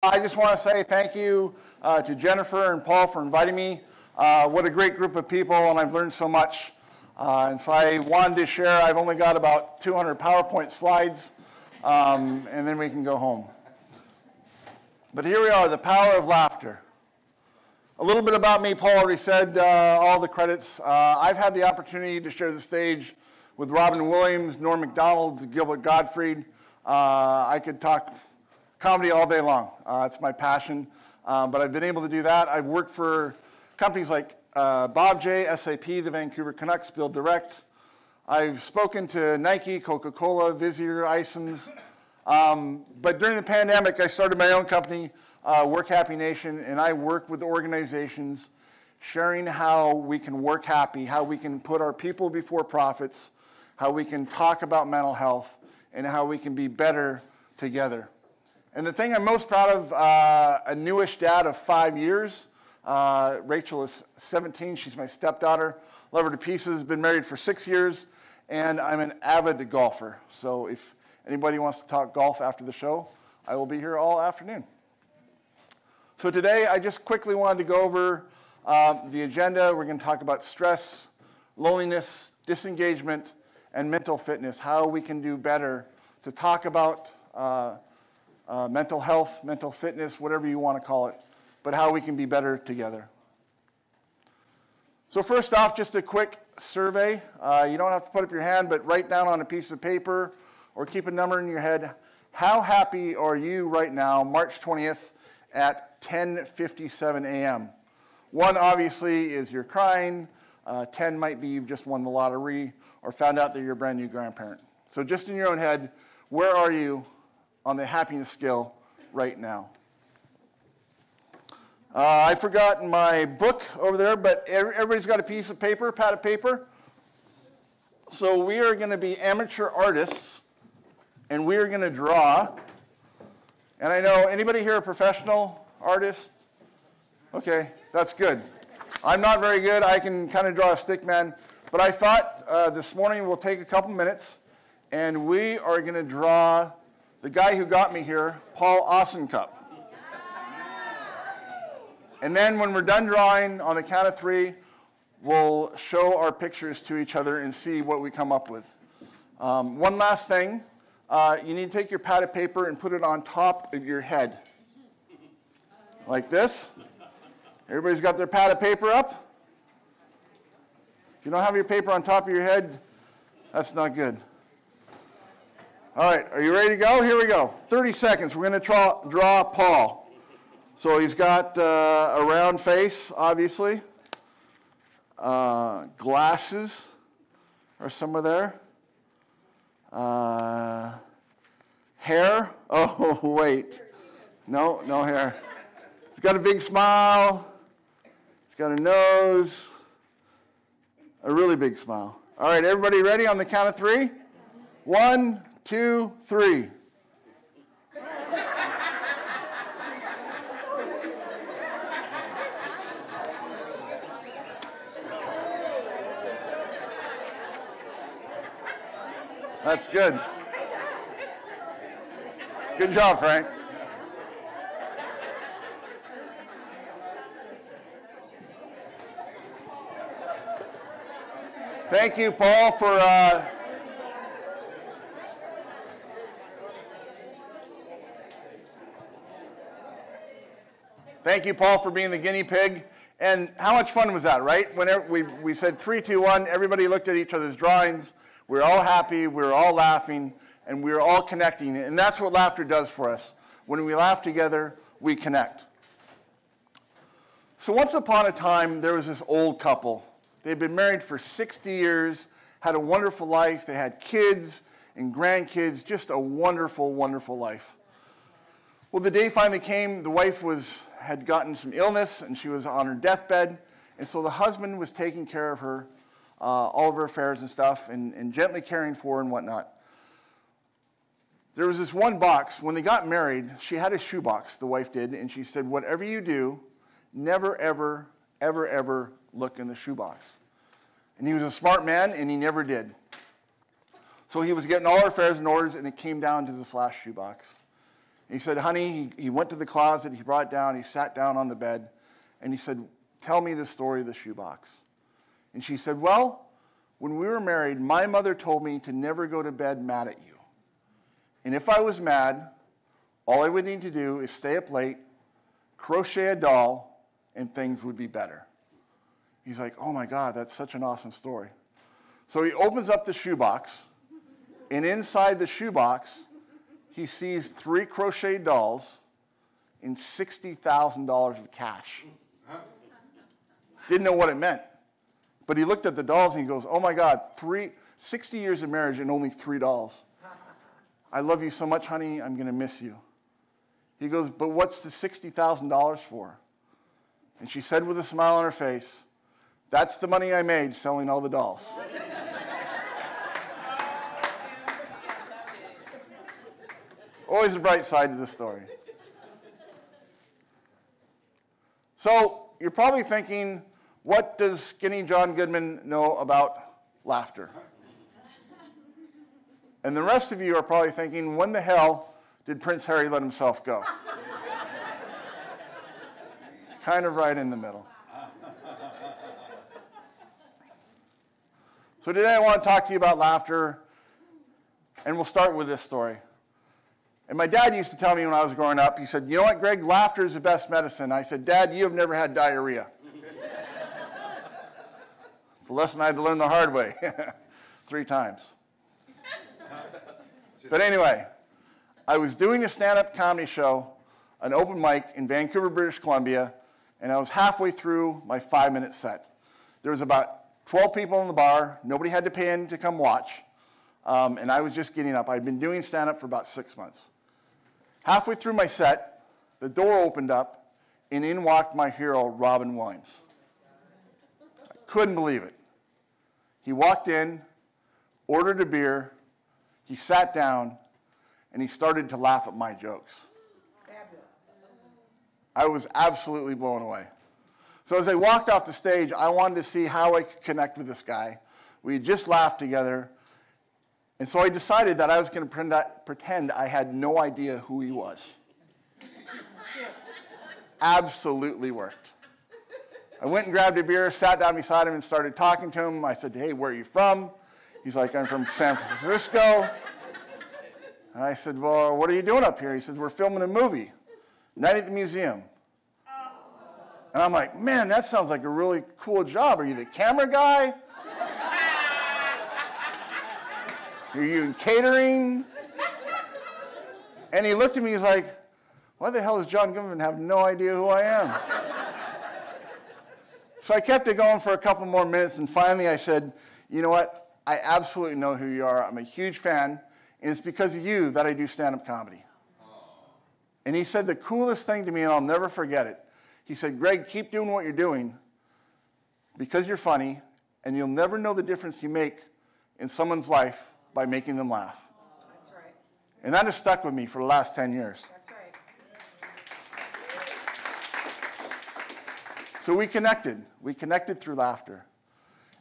I just want to say thank you to Jennifer and Paul for inviting me. What a great group of people, and I've learned so much. And so I wanted to share. I've only got about 200 PowerPoint slides, and then we can go home. But here we are, the power of laughter. A little bit about me. Paul already said all the credits. I've had the opportunity to share the stage with Robin Williams, Norm Macdonald, Gilbert Gottfried. I could talk comedy all day long. It's my passion. But I've been able to do that. I've worked for companies like Bob J, SAP, the Vancouver Canucks, Build Direct. I've spoken to Nike, Coca-Cola, Vizier, Isons. But during the pandemic, I started my own company, Work Happy Nation, and I work with organizations sharing how we can work happy, how we can put our people before profits, how we can talk about mental health, and how we can be better together. And the thing I'm most proud of, a newish dad of 5 years. Rachel is 17. She's my stepdaughter. Love her to pieces. Been married for 6 years. And I'm an avid golfer. So if anybody wants to talk golf after the show, I will be here all afternoon. So today, I just quickly wanted to go over the agenda. We're going to talk about stress, loneliness, disengagement, and mental fitness, how we can do better to talk about mental health, mental fitness, whatever you want to call it, but how we can be better together. So first off, just a quick survey. You don't have to put up your hand, but write down on a piece of paper or keep a number in your head. How happy are you right now, March 20th at 10:57 a.m.? 1, obviously, is you're crying. 10 might be you've just won the lottery or found out that you're a brand new grandparent. So just in your own head, where are you on the happiness scale right now? I forgot my book over there, but everybody's got a piece of paper, pad of paper. So we are going to be amateur artists, and we are going to draw. And I know, anybody here a professional artist? Okay, that's good. I'm not very good. I can kind of draw a stick man. But I thought this morning we'll take a couple minutes, and we are going to draw the guy who got me here, Paul Ossencup. And then when we're done drawing, on the count of 3, we'll show our pictures to each other and see what we come up with. One last thing, you need to take your pad of paper and put it on top of your head. Like this. Everybody's got their pad of paper up? If you don't have your paper on top of your head, that's not good. All right, are you ready to go? Here we go. 30 seconds. We're going to draw Paul. So he's got a round face, obviously. Glasses are somewhere there. Hair. Oh, wait. No hair. He's got a big smile. He's got a nose. A really big smile. All right, everybody ready on the count of 3? 1, 2, 3. That's good. Good job, Frank. Thank you, Paul, for thank you, Paul, for being the guinea pig. And how much fun was that, right? Whenever we said 3, 2, 1, everybody looked at each other's drawings. We were all happy, we were all laughing, and we were all connecting. And that's what laughter does for us. When we laugh together, we connect. So once upon a time, there was this old couple. They'd been married for 60 years, had a wonderful life. They had kids and grandkids, just a wonderful, wonderful life. Well, the day finally came. The wife had gotten some illness, and she was on her deathbed. And so the husband was taking care of her, all of her affairs and stuff, and gently caring for her and whatnot. There was this one box. When they got married, she had a shoebox, the wife did, and she said, whatever you do, never, ever, ever, ever look in the shoebox. And he was a smart man, and he never did. So he was getting all her affairs and orders, and it came down to this last shoebox. He said, honey, he went to the closet, he brought it down, he sat down on the bed, and he said, tell me the story of the shoebox. And she said, well, when we were married, my mother told me to never go to bed mad at you. And if I was mad, all I would need to do is stay up late, crochet a doll, and things would be better. He's like, oh my God, that's such an awesome story. So he opens up the shoebox, and inside the shoebox, he sees 3 crocheted dolls and $60,000 of cash. Didn't know what it meant. But he looked at the dolls and he goes, oh my God, 60 years of marriage and only 3 dolls. I love you so much, honey, I'm going to miss you. He goes, but what's the $60,000 for? And she said with a smile on her face, that's the money I made selling all the dolls. Always a bright side to the story. So you're probably thinking, what does Skinny John Goodman know about laughter? And the rest of you are probably thinking, when the hell did Prince Harry let himself go? Kind of right in the middle. So today I want to talk to you about laughter, and we'll start with this story. And my dad used to tell me when I was growing up, he said, you know what, Greg, laughter is the best medicine. I said, Dad, you have never had diarrhea. It's a lesson I had to learn the hard way 3 times. But anyway, I was doing a stand-up comedy show, an open mic in Vancouver, British Columbia, and I was halfway through my 5-minute set. There was about 12 people in the bar. Nobody had to pay in to come watch. And I was just getting up. I'd been doing stand-up for about 6 months. Halfway through my set, the door opened up, and in walked my hero, Robin Williams. I couldn't believe it. He walked in, ordered a beer, he sat down, and he started to laugh at my jokes. Fabulous. I was absolutely blown away. So as I walked off the stage, I wanted to see how I could connect with this guy. We had just laughed together. And so I decided that I was going to pretend I had no idea who he was. Absolutely worked. I went and grabbed a beer, sat down beside him, and started talking to him. I said, hey, where are you from? He's like, I'm from San Francisco. And I said, well, what are you doing up here? He said, we're filming a movie, Night at the Museum. And I'm like, man, that sounds like a really cool job. Are you the camera guy? Are you in catering? And he looked at me, he's like, why the hell does John Goodman have no idea who I am? So I kept it going for a couple more minutes, and finally I said, you know what? I absolutely know who you are. I'm a huge fan, and it's because of you that I do stand-up comedy. And he said the coolest thing to me, and I'll never forget it. He said, Greg, keep doing what you're doing because you're funny, and you'll never know the difference you make in someone's life by making them laugh. That's right. And that has stuck with me for the last 10 years. That's right. So we connected. We connected through laughter.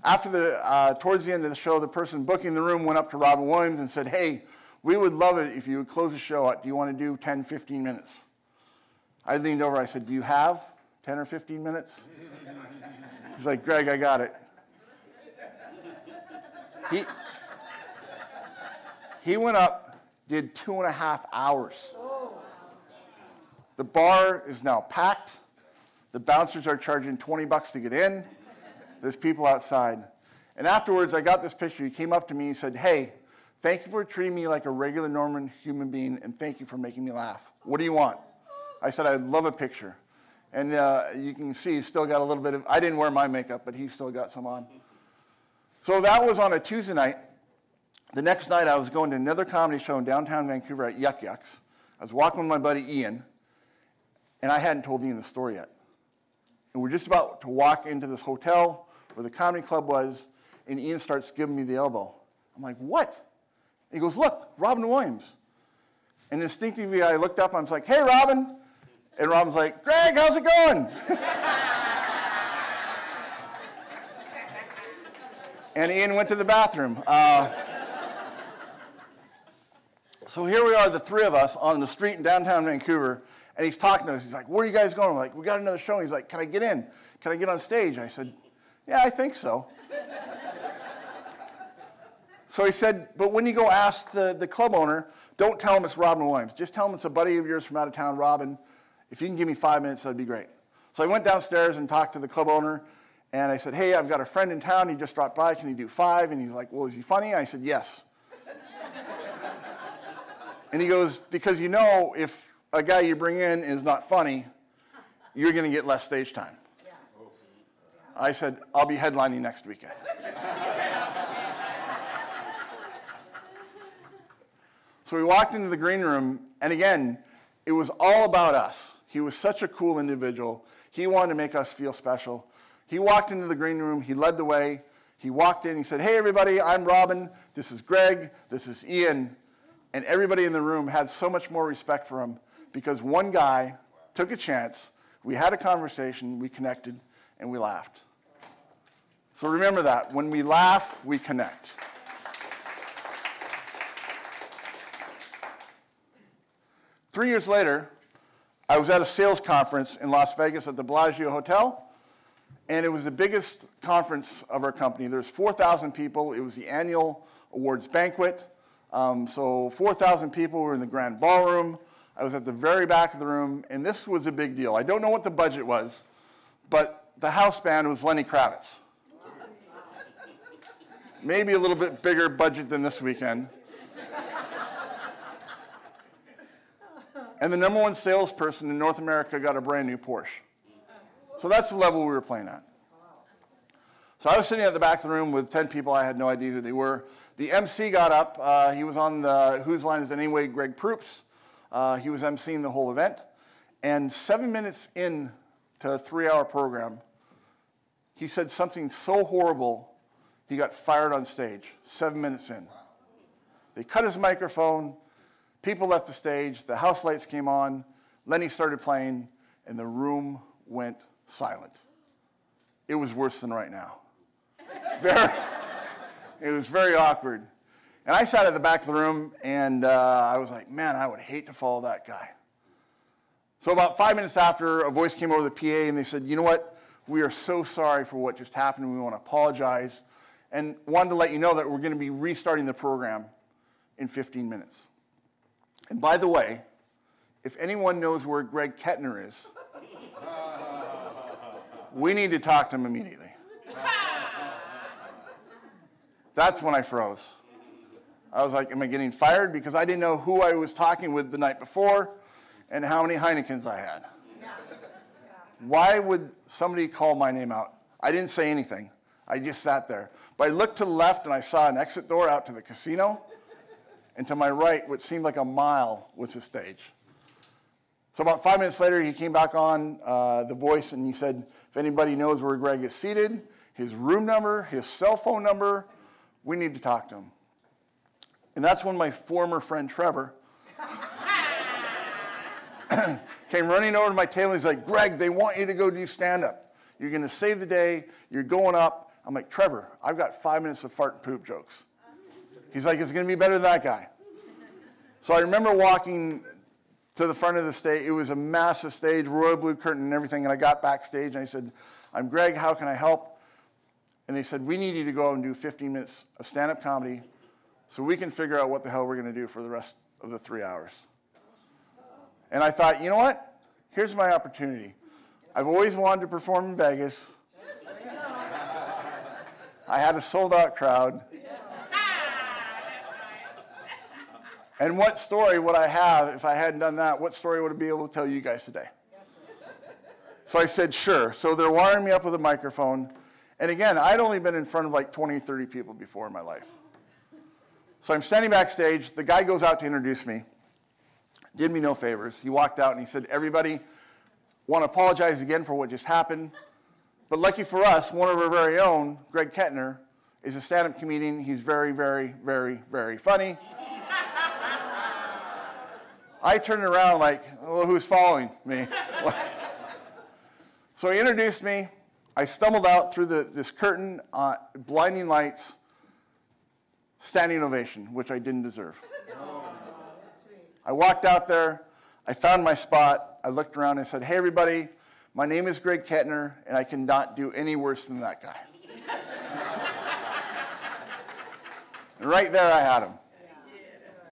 After towards the end of the show, the person booking the room went up to Robin Williams and said, hey, we would love it if you would close the show out. Do you want to do 10, 15 minutes? I leaned over, I said, do you have 10 or 15 minutes? He's like, Greg, I got it. He went up, did 2.5 hours. The bar is now packed. The bouncers are charging $20 to get in. There's people outside. And afterwards, I got this picture. He came up to me and said, hey, thank you for treating me like a regular, normal human being, and thank you for making me laugh. What do you want? I said, I'd love a picture. And you can see he's still got a little bit of, I didn't wear my makeup, but he's still got some on. So that was on a Tuesday night. The next night, I was going to another comedy show in downtown Vancouver at Yuck Yucks. I was walking with my buddy Ian, and I hadn't told Ian the story yet. And we're just about to walk into this hotel where the comedy club was, and Ian starts giving me the elbow. I'm like, what? He goes, look, Robin Williams. And instinctively, I looked up, and I was like, hey, Robin. And Robin's like, Greg, how's it going? And Ian went to the bathroom. So here we are, the three of us on the street in downtown Vancouver, and he's talking to us. He's like, where are you guys going? We're like, we got another show. And he's like, can I get in? Can I get on stage? And I said, yeah, I think so. So he said, but when you go ask the club owner, don't tell him it's Robin Williams. Just tell him it's a buddy of yours from out of town, Robin. If you can give me 5 minutes, that'd be great. So I went downstairs and talked to the club owner, and I said, hey, I've got a friend in town. He just dropped by. Can he do 5? And he's like, well, is he funny? I said, yes. And he goes, because you know if a guy you bring in is not funny, you're going to get less stage time. Yeah. I said, I'll be headlining next weekend. So we walked into the green room, and again, it was all about us. He was such a cool individual. He wanted to make us feel special. He walked into the green room. He led the way. He walked in. He said, hey, everybody, I'm Robin. This is Greg. This is Ian. And everybody in the room had so much more respect for him because one guy took a chance. We had a conversation. We connected, and we laughed. So remember that. When we laugh, we connect. Three years later, I was at a sales conference in Las Vegas at the Bellagio Hotel, and it was the biggest conference of our company. There's 4,000 people. It was the annual awards banquet. So 4,000 people were in the grand ballroom. I was at the very back of the room, and this was a big deal. I don't know what the budget was, but the house band was Lenny Kravitz. Maybe a little bit bigger budget than this weekend. And the number one salesperson in North America got a brand new Porsche. So that's the level we were playing at. So I was sitting at the back of the room with 10 people. I had no idea who they were. The MC got up. He was on the Whose Line Is It Anyway, Greg Proops. He was emceeing the whole event. And 7 minutes into a 3-hour program, he said something so horrible, he got fired on stage 7 minutes in. They cut his microphone. People left the stage. The house lights came on. Lenny started playing, and the room went silent. It was worse than right now. It was very awkward. And I sat at the back of the room, and I was like, man, I would hate to follow that guy. So about 5 minutes after, a voice came over the PA, and they said, you know what? We are so sorry for what just happened. We want to apologize. And wanted to let you know that we're going to be restarting the program in 15 minutes. And by the way, if anyone knows where Greg Kettner is, we need to talk to him immediately. That's when I froze. I was like, am I getting fired? Because I didn't know who I was talking with the night before and how many Heinekens I had. Why would somebody call my name out? I didn't say anything. I just sat there. But I looked to the left and I saw an exit door out to the casino. And to my right, what seemed like a mile was the stage. So about 5 minutes later, he came back on the voice and he said, if anybody knows where Greg is seated, his room number, his cell phone number, we need to talk to him. And that's when my former friend Trevor came running over to my table. He's like, Greg, they want you to go do stand-up. You're going to save the day. You're going up. I'm like, Trevor, I've got 5 minutes of fart and poop jokes. He's like, it's going to be better than that guy. So I remember walking to the front of the stage. It was a massive stage, royal blue curtain and everything. And I got backstage and I said, I'm Greg, how can I help? And they said, we need you to go out and do 15 minutes of stand-up comedy so we can figure out what the hell we're going to do for the rest of the 3 hours. And I thought, you know what? Here's my opportunity. I've always wanted to perform in Vegas. I had a sold-out crowd. And what story would I have if I hadn't done that? What story would I be able to tell you guys today? So I said, sure. So they're wiring me up with a microphone. And again, I'd only been in front of like 20, 30 people before in my life. So I'm standing backstage. The guy goes out to introduce me. Did me no favors. He walked out and he said, everybody, want to apologize again for what just happened. But lucky for us, one of our very own, Greg Kettner, is a stand-up comedian. He's very, very, very, very funny. I turned around like, well, who's following me? So he introduced me. I stumbled out through this curtain, blinding lights, standing ovation, which I didn't deserve. I walked out there, I found my spot, I looked around and said, hey everybody, my name is Greg Kettner, and I cannot do any worse than that guy. And right there I had him.